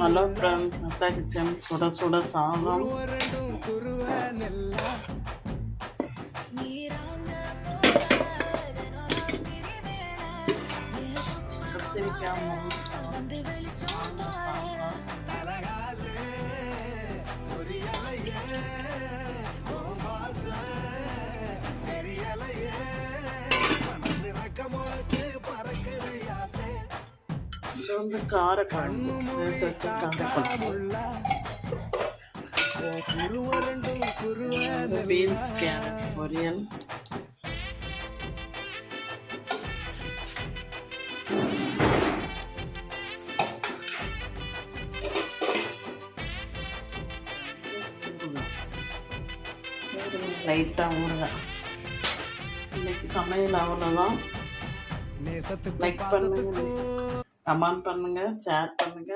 Hello friends, அத்தா kitchen சுட சுட சாதம். கத்திரிக்காய் இது வந்து காரக்குழம்பு, எடுத்து வச்ச காரக்குழம்பு. பீன்ஸ் கேரட் பொரியல். லைட்டாக ஊறுகாய். இன்னைக்கு சமையல் அவ்வளோதான். லைக் பண்ணுங்க, கமெண்ட் பண்ணுங்க, ஷேர் பண்ணுங்க.